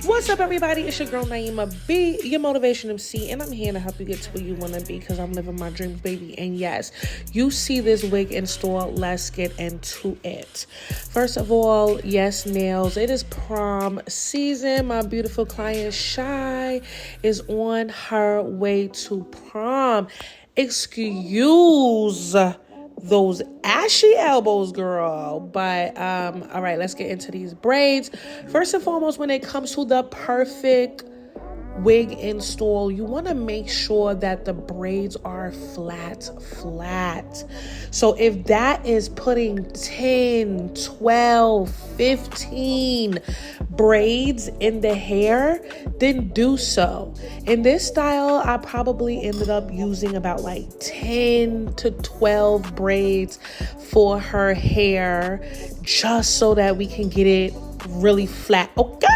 What's up, everybody? It's your girl Naima B, your motivation MC, and I'm here to help you get to where you want to be because I'm living my dreams, baby. And yes, you see this wig in store. Let's get into it. First of all, yes, nails. It is prom season. My beautiful client Shy is on her way to prom. Excuse those ashy elbows, girl. But all right, let's get into these braids. First and foremost, when it comes to the perfect wig install, you want to make sure that the braids are flat. So if that is putting 10, 12, 15 braids in the hair, then do so. In this style, I probably ended up using about like 10 to 12 braids for her hair, just so that we can get it really flat. Okay.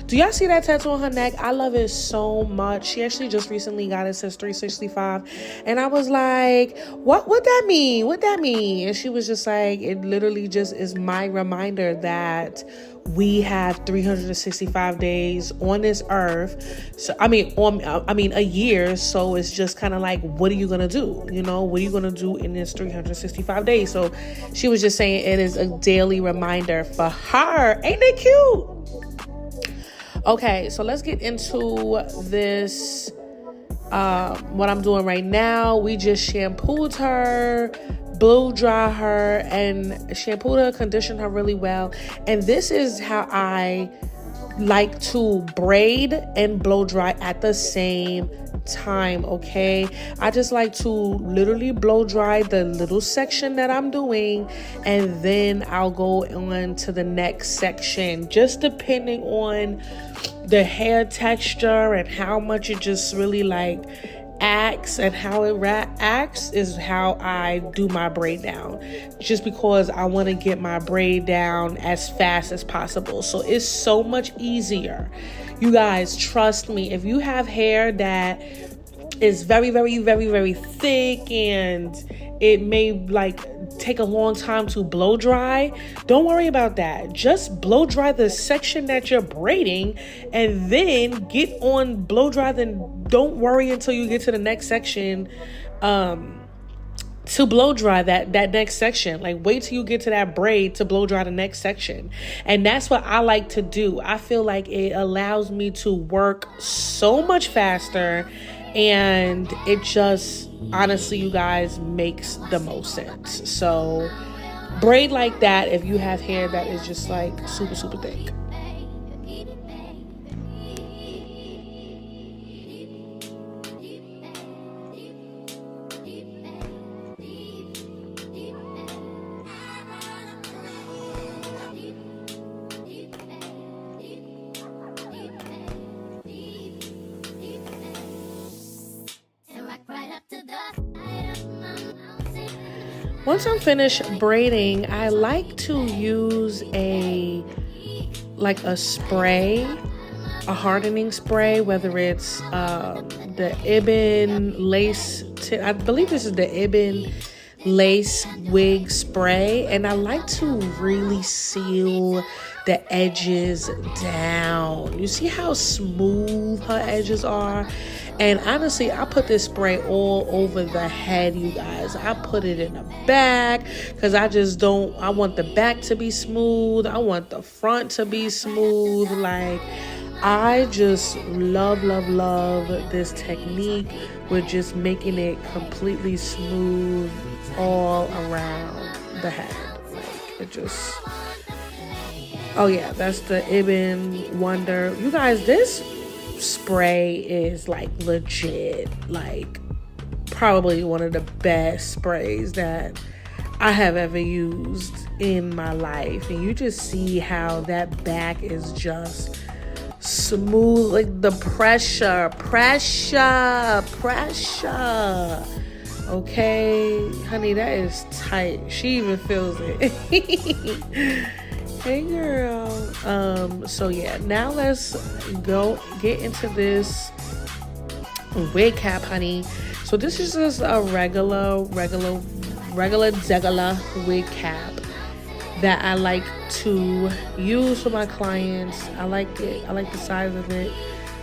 Do y'all see that tattoo on her neck? I love it so much. She actually just recently got it since 365. And I was like, what that mean? What that mean? And she was just like, it literally just is my reminder that we have 365 days on this earth. So I mean a year. So it's just kind of like, what are you gonna do? You know, what are you gonna do in this 365 days? So she was just saying it is a daily reminder for her. Ain't it cute? Okay, so let's get into this. What I'm doing right now, we just shampooed her, blow dry her, and shampooed her, conditioned her really well. And this is how I like to braid and blow dry at the same time. Okay, I just like to literally blow dry the little section that I'm doing, and then I'll go on to the next section, just depending on the hair texture and how much it just really like acts, and how it acts is how I do my braid down, just because I want to get my braid down as fast as possible. So it's so much easier. You guys, trust me, if you have hair that is very, very, very, very thick and it may like take a long time to blow dry, don't worry about that. Just blow dry the section that you're braiding, and then get on blow dry. Then don't worry until you get to the next section to blow dry that next section. Like, wait till you get to that braid to blow dry the next section. And that's what I like to do. I feel like it allows me to work so much faster, and it just, honestly, you guys, makes the most sense. So braid like that if you have hair that is just like super, super thick. Once I'm finished braiding, I like to use a spray, a hardening spray, whether it's the Ibn lace, I believe this is the Ibn lace wig spray, and I like to really seal the edges down. You see how smooth her edges are? And honestly, I put this spray all over the head, you guys. I put it in the back because I want the back to be smooth. I want the front to be smooth. Like, I just love this technique with just making it completely smooth all around the head. Like, it just, oh yeah, that's the Ibn Wonder. You guys, this spray is like legit, like probably one of the best sprays that I have ever used in my life. And you just see how that back is just smooth, like the pressure. Okay, honey, that is tight. She even feels it. Hey girl. So yeah, now let's go get into this wig cap, honey. So this is just a regular wig cap. that I like to use for my clients. I like it. I like the size of it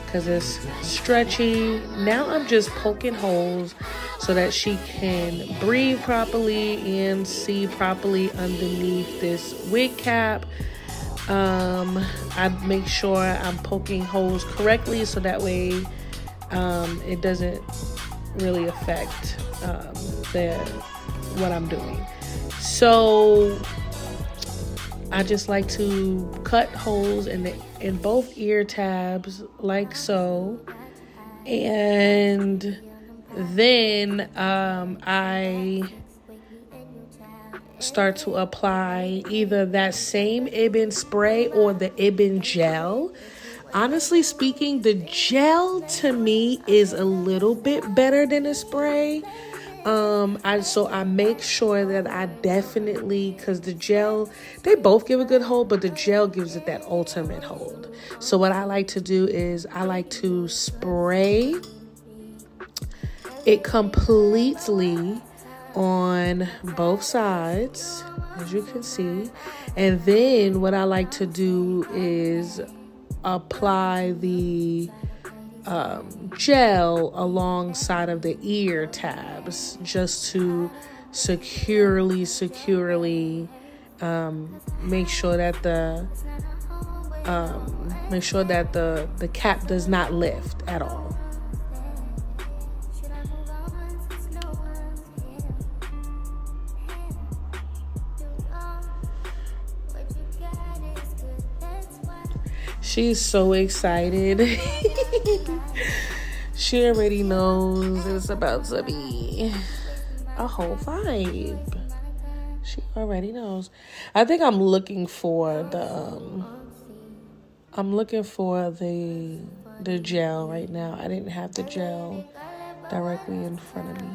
because it's stretchy. Now I'm just poking holes so that she can breathe properly and see properly underneath this wig cap. I make sure I'm poking holes correctly so that way it doesn't really affect what I'm doing. So I just like to cut holes in both ear tabs like so, and then I start to apply either that same Ibn spray or the Ibn gel. Honestly speaking, the gel to me is a little bit better than the spray. I make sure that I definitely, because the gel, they both give a good hold, but the gel gives it that ultimate hold. So what I like to do is I like to spray it completely on both sides, as you can see. And then what I like to do is apply the gel alongside of the ear tabs just to securely make sure that the cap does not lift at all. She's so excited. She already knows it's about to be a whole vibe. She already knows. I think I'm looking for the gel right now. I didn't have the gel directly in front of me.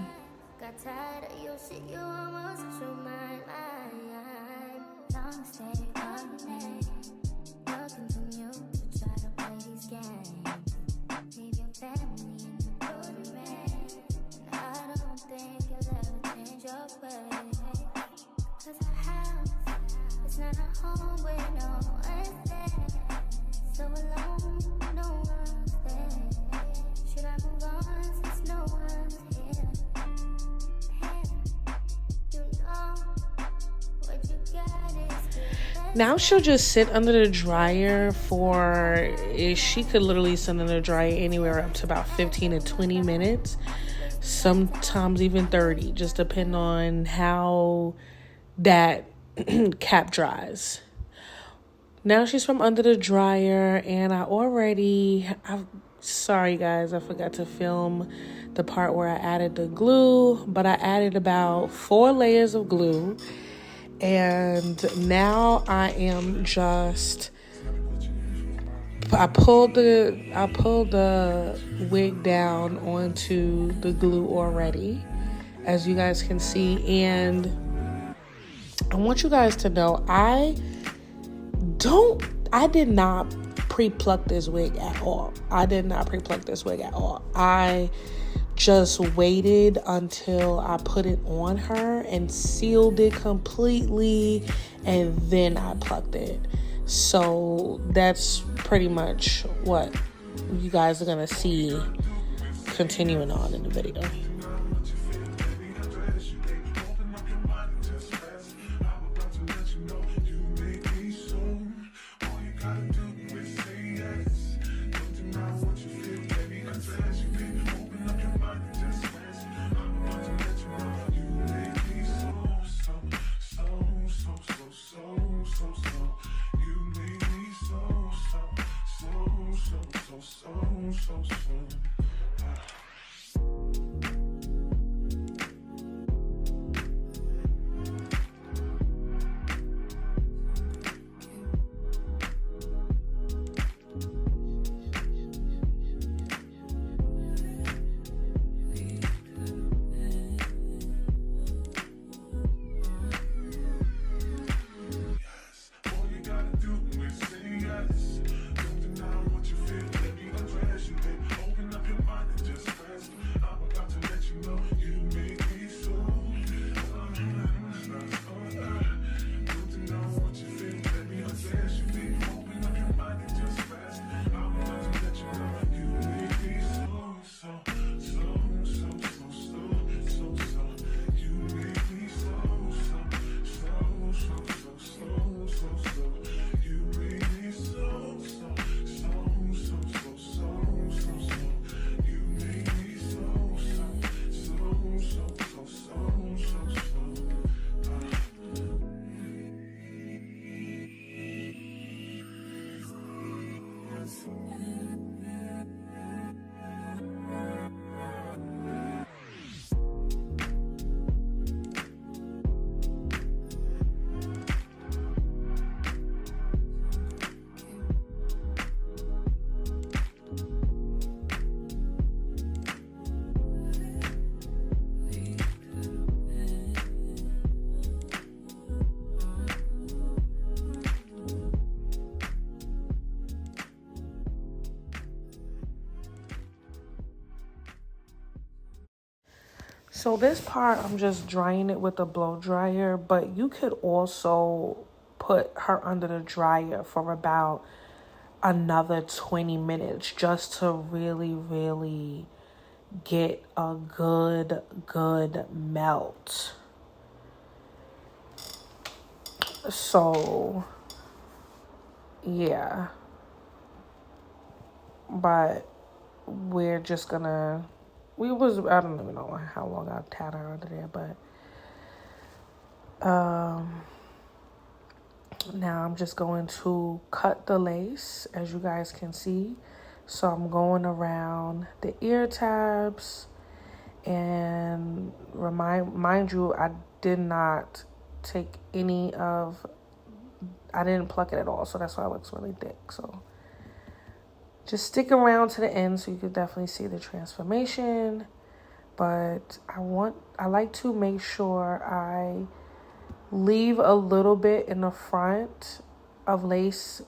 Now she'll just sit under the dryer she could literally sit under the dryer anywhere up to about 15 to 20 minutes. Sometimes even 30, just depending on how that cap dries. Now she's from under the dryer, and sorry guys, I forgot to film the part where I added the glue, but I added about 4 layers of glue. And now I am I pulled the wig down onto the glue already, as you guys can see. And I want you guys to know, I did not pre-pluck this wig at all. I just waited until I put it on her and sealed it completely, and then I plucked it. So that's pretty much what you guys are gonna see continuing on in the video. So this part, I'm just drying it with a blow dryer, but you could also put her under the dryer for about another 20 minutes just to really, really get a good melt. So, yeah. But we're just gonna... I don't even know how long I had her under there, but now I'm just going to cut the lace, as you guys can see. So I'm going around the ear tabs, and mind you, I didn't pluck it at all, so that's why it looks really thick. So just stick around to the end so you can definitely see the transformation. But I like to make sure I leave a little bit in the front of lace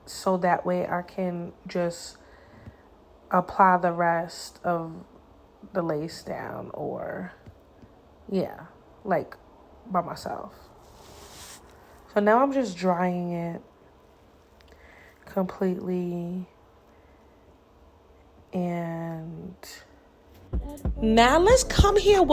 so that way I can just apply the rest of the lace down, or like by myself. So now I'm just drying it completely. And now let's do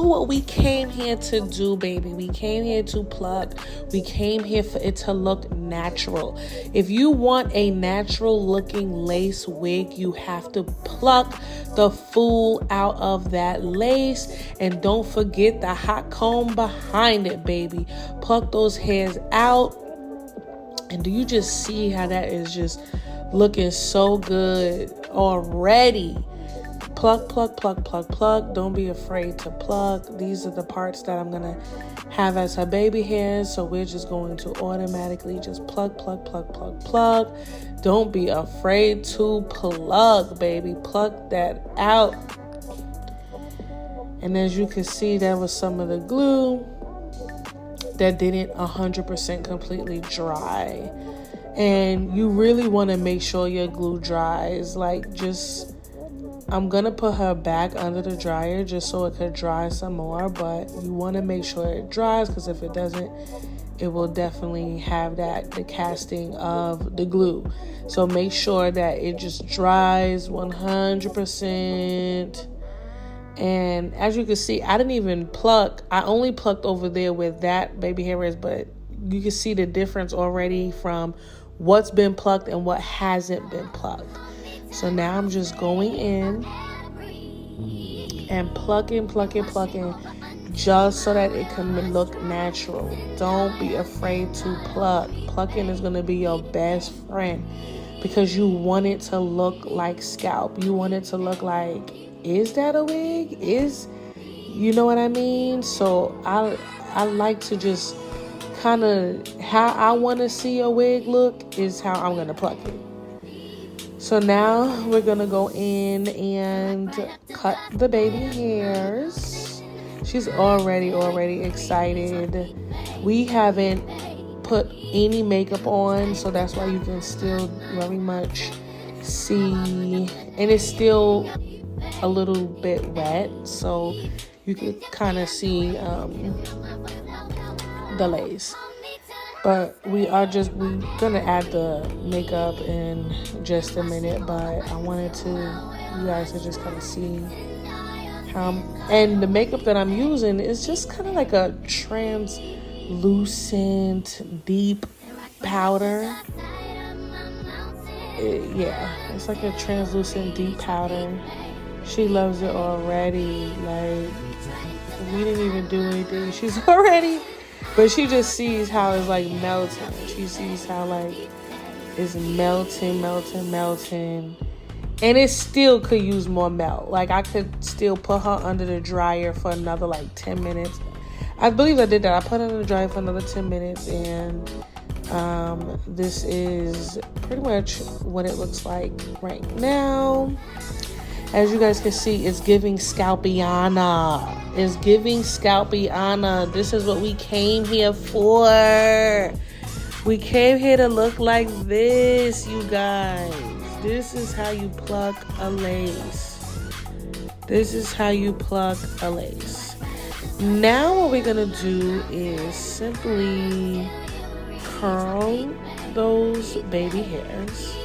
what we came here to do, baby. We came here to pluck. We came here for it to look natural. If you want a natural looking lace wig, you have to pluck the fool out of that lace. And don't forget the hot comb behind it, baby. Pluck those hairs out. And do you just see how that is just looking so good already? Pluck, pluck, pluck, pluck, pluck. Don't be afraid to pluck. These are the parts that I'm going to have as her baby hairs. So we're just going to automatically just pluck, pluck, pluck, pluck, pluck. Don't be afraid to pluck, baby. Pluck that out. And as you can see, that was some of the glue that didn't 100% completely dry. And you really want to make sure your glue dries. I'm going to put her back under the dryer just so it could dry some more. But you want to make sure it dries, because if it doesn't, it will definitely have the casting of the glue. So make sure that it just dries 100%. And as you can see, I didn't even pluck. I only plucked over there with that baby hair is, but you can see the difference already from what's been plucked and what hasn't been plucked. So now I'm just going in and plucking, just so that it can look natural. Don't be afraid to pluck. Plucking is going to be your best friend, because you want it to look like scalp. You want it to look like, is that a wig? You know what I mean? So I like to just kind of, how I want to see a wig look is how I'm going to pluck it. So now we're going to go in and cut the baby hairs. She's already excited. We haven't put any makeup on, so that's why you can still very much see, and it's still a little bit wet, so you can kind of see the lace. But we're gonna add the makeup in just a minute, but I wanted you guys to just kind of see how, and the makeup that I'm using is just kind of like a translucent deep powder. It's like a translucent deep powder. She loves it already. Like, we didn't even do anything. She's already, but she just sees how it's like melting. She sees how like is melting, melting, melting. And it still could use more melt. Like, I could still put her under the dryer for another, like, 10 minutes. I believe I did that. I put her under the dryer for another 10 minutes. And this is pretty much what it looks like right now. As you guys can see, it's giving Scalpiana. It's giving Scalpiana. This is what we came here for. We came here to look like this, you guys. This is how you pluck a lace. This is how you pluck a lace. Now what we're going to do is simply curl those baby hairs.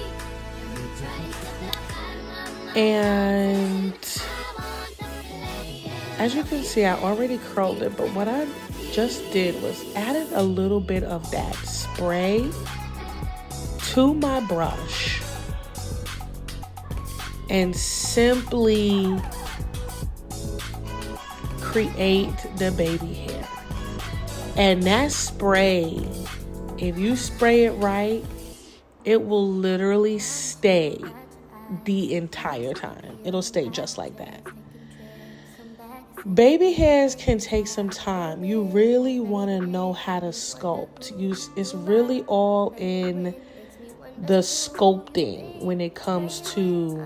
And as you can see, I already curled it, but what I just did was added a little bit of that spray to my brush and simply create the baby hair. And that spray, if you spray it right, it will literally stay the entire time. It'll stay just like that. Baby hairs can take some time. You really want to know how to sculpt. It's really all in the sculpting when it comes to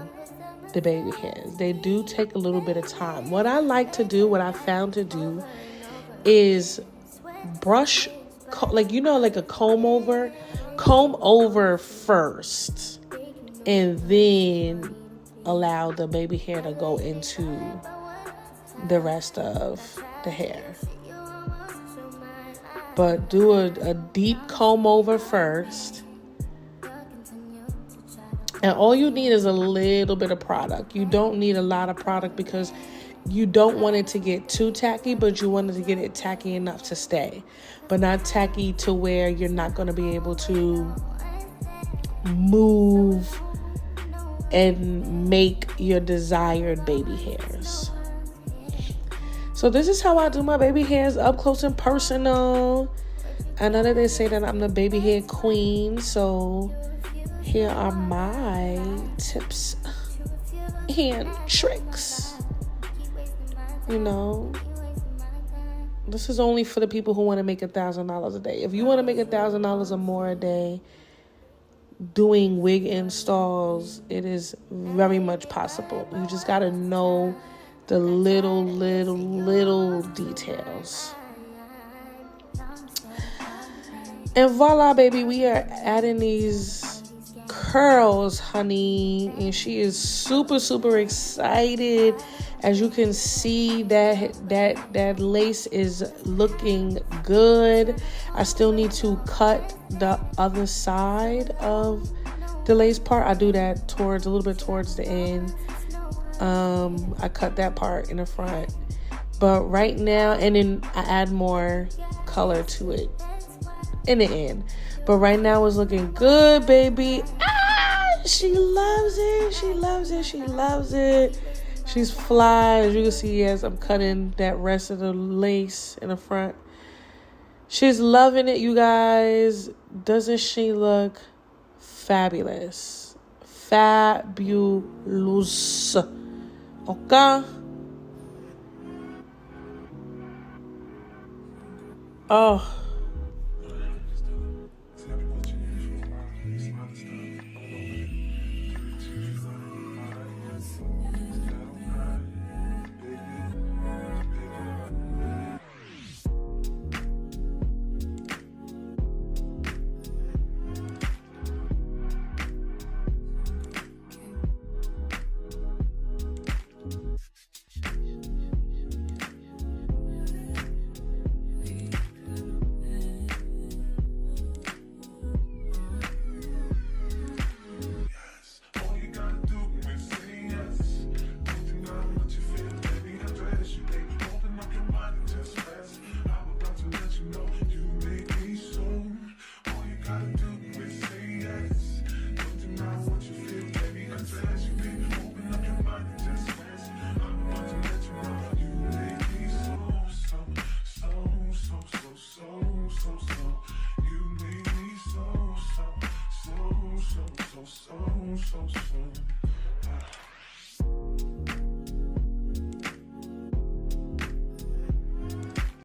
the baby hairs. They do take a little bit of time. What I like to do, what I found to do, is brush, like, you know, like a comb over first, and then allow the baby hair to go into the rest of the hair. But do a deep comb over first. And all you need is a little bit of product. You don't need a lot of product because you don't want it to get too tacky, but you want it to get it tacky enough to stay. But not tacky to where you're not going to be able to move and make your desired baby hairs. So this is how I do my baby hairs up close and personal. I know that they say that I'm the baby hair queen, so here are my tips and tricks. You know, this is only for the people who want to make $1,000 a day. If you want to make $1,000 or more a day doing wig installs, it is very much possible. You just got to know the little details. And voila, baby, we are adding these curls, honey, and she is super excited. As you can see, that lace is looking good. I still need to cut the other side of the lace part. I do that a little bit towards the end. I cut that part in the front, but right now, and then I add more color to it in the end. But right now it's looking good, baby. She loves it. She's fly. As you can see, as I'm cutting that rest of the lace in the front, she's loving it, you guys. Doesn't she look fabulous? Fabulous. Okay. Oh. so